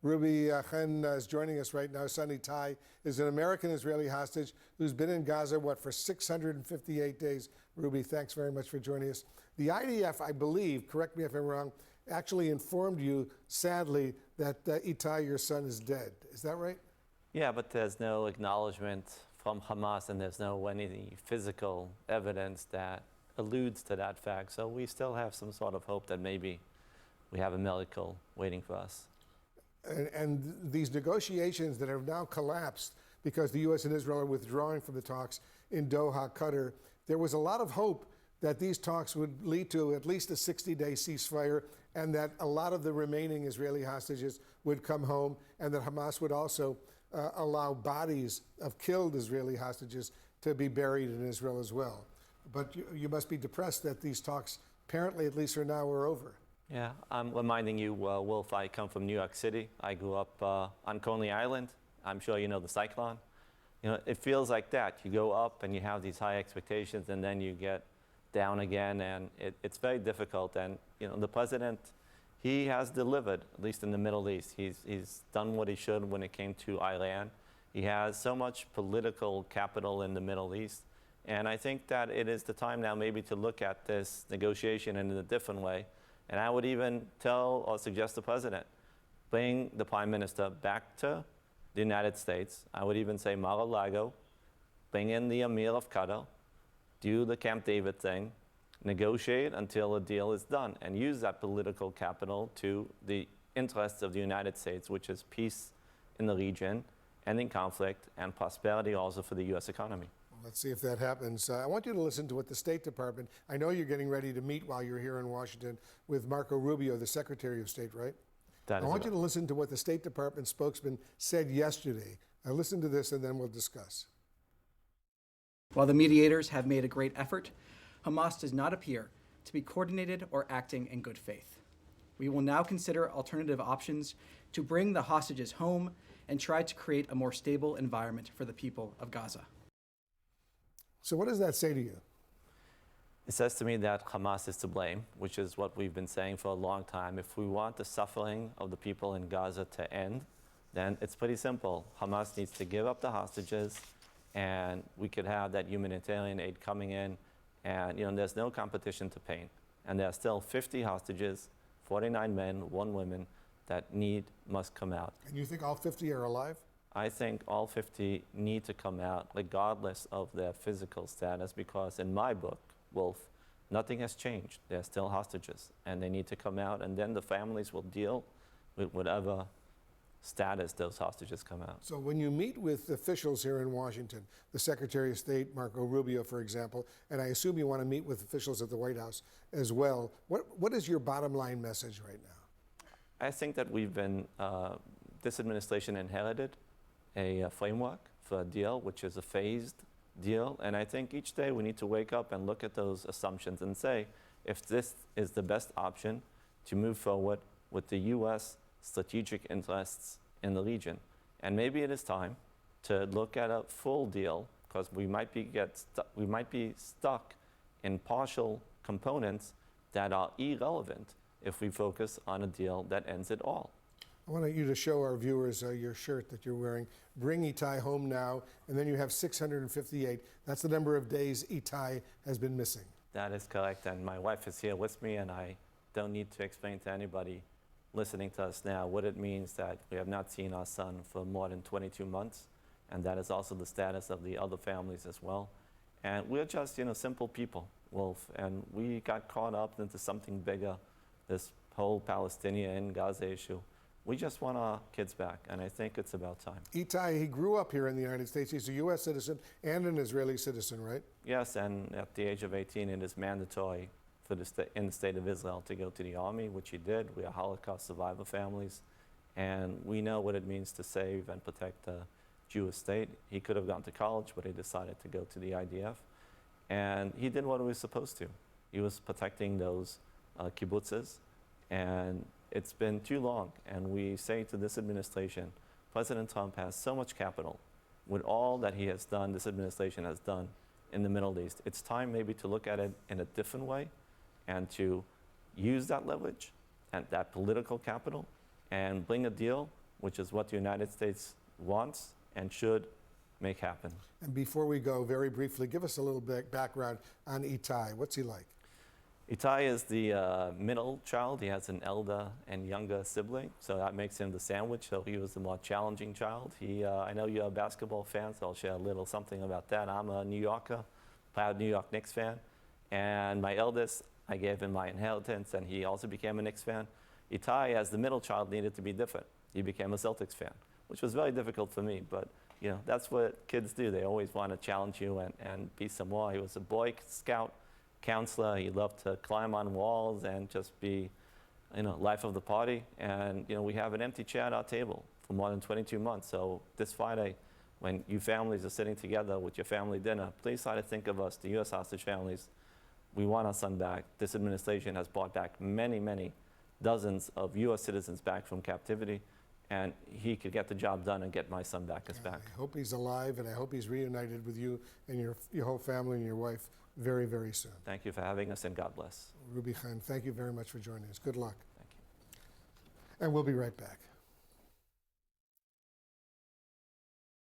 Roubi is joining us right now. Son Itai is an American-Israeli hostage who's been in Gaza, for 658 days. Roubi, thanks very much for joining us. The IDF, I believe, correct me if I'm wrong, actually informed you, sadly, that Itai, your son, is dead. Is that right? Yeah, but there's no acknowledgement from Hamas, and there's no any physical evidence that alludes to that fact. So we still have some sort of hope that maybe we have a miracle waiting for us. And these negotiations that have now collapsed because the U.S. and Israel are withdrawing from the talks in Doha, Qatar, there was a lot of hope that these talks would lead to at least a 60-day ceasefire and that a lot of the remaining Israeli hostages would come home and that Hamas would also allow bodies of killed Israeli hostages to be buried in Israel as well. But you must be depressed that these talks, apparently at least for now, are over. Yeah, I'm reminding you, Wolf, I come from New York City. I grew up on Coney Island. I'm sure you know the cyclone. You know, it feels like that. You go up and you have these high expectations and then you get down again, and it's very difficult. And you know, the president, he has delivered, at least in the Middle East. He's done what he should when it came to Iran. He has so much political capital in the Middle East. And I think that it is the time now maybe to look at this negotiation in a different way. And I would even tell or suggest the president, bring the prime minister back to the United States. I would even say Mar-a-Lago, bring in the Emir of Qatar, do the Camp David thing, negotiate until a deal is done, and use that political capital to the interests of the United States, which is peace in the region, ending conflict, and prosperity also for the U.S. economy. Let's see if that happens. I want you to listen to what the State Department, I know you're getting ready to meet while you're here in Washington with Marco Rubio, the Secretary of State, right? I want you to listen to what the State Department spokesman said yesterday. Now listen to this and then we'll discuss. While the mediators have made a great effort, Hamas does not appear to be coordinated or acting in good faith. We will now consider alternative options to bring the hostages home and try to create a more stable environment for the people of Gaza. So what does that say to you? It says to me that Hamas is to blame, which is what we've been saying for a long time. If we want the suffering of the people in Gaza to end, then it's pretty simple. Hamas needs to give up the hostages, and we could have that humanitarian aid coming in. And you know, there's no competition to pain. And there are still 50 hostages, 49 men, 1 woman, that must come out. And you think all 50 are alive? I think all 50 need to come out regardless of their physical status, because in my book, Wolf, nothing has changed. They're still hostages, and they need to come out, and then the families will deal with whatever status those hostages come out. So when you meet with officials here in Washington, the Secretary of State, Marco Rubio, for example, and I assume you want to meet with officials at the White House as well, what is your bottom line message right now? I think that we've been, this administration inherited a framework for a deal, which is a phased deal. And I think each day we need to wake up and look at those assumptions and say, if this is the best option to move forward with the U.S. strategic interests in the region. And maybe it is time to look at a full deal, because we might be stuck in partial components that are irrelevant if we focus on a deal that ends it all. I want you to show our viewers your shirt that you're wearing. Bring Itai home now, and then you have 658. That's the number of days Itai has been missing. That is correct, and my wife is here with me, and I don't need to explain to anybody listening to us now what it means that we have not seen our son for more than 22 months, and that is also the status of the other families as well. And we're just, you know, simple people, Wolf, and we got caught up into something bigger, this whole Palestinian Gaza issue. We just want our kids back, and I think it's about time. Itai, he grew up here in the United States. He's a U.S. citizen and an Israeli citizen, right? Yes, and at the age of 18, it is mandatory for in the state of Israel to go to the army, which he did. We are Holocaust survivor families, and we know what it means to save and protect the Jewish state. He could have gone to college, but he decided to go to the IDF, and he did what he was supposed to. He was protecting those kibbutzes, and it's been too long, and we say to this administration, President Trump has so much capital. With all that he has done, this administration has done in the Middle East, it's time maybe to look at it in a different way and to use that leverage and that political capital and bring a deal which is what the United States wants and should make happen. And before we go, very briefly, give us a little bit background on Itai. What's he like? Itai is the middle child. He has an elder and younger sibling, so that makes him the sandwich. So he was the more challenging child. I know you're a basketball fan, so I'll share a little something about that. I'm a New Yorker, proud New York Knicks fan. And my eldest, I gave him my inheritance, and he also became a Knicks fan. Itai, as the middle child, needed to be different. He became a Celtics fan, which was very difficult for me, but you know, that's what kids do. They always want to challenge you and be some more. He was a Boy Scout counselor. He loved to climb on walls and just be, you know, life of the party. And you know, we have an empty chair at our table for more than 22 months. So this Friday, when you families are sitting together with your family dinner, please try to think of us, the U.S. hostage families. We want our son back. This administration has brought back many, many dozens of U.S. citizens back from captivity, and he could get the job done and get my son back as back. I hope he's alive, and I hope he's reunited with you and your whole family and your wife very, very soon. Thank you for having us, and God bless. Ruby Khan, thank you very much for joining us. Good luck. Thank you. And we'll be right back.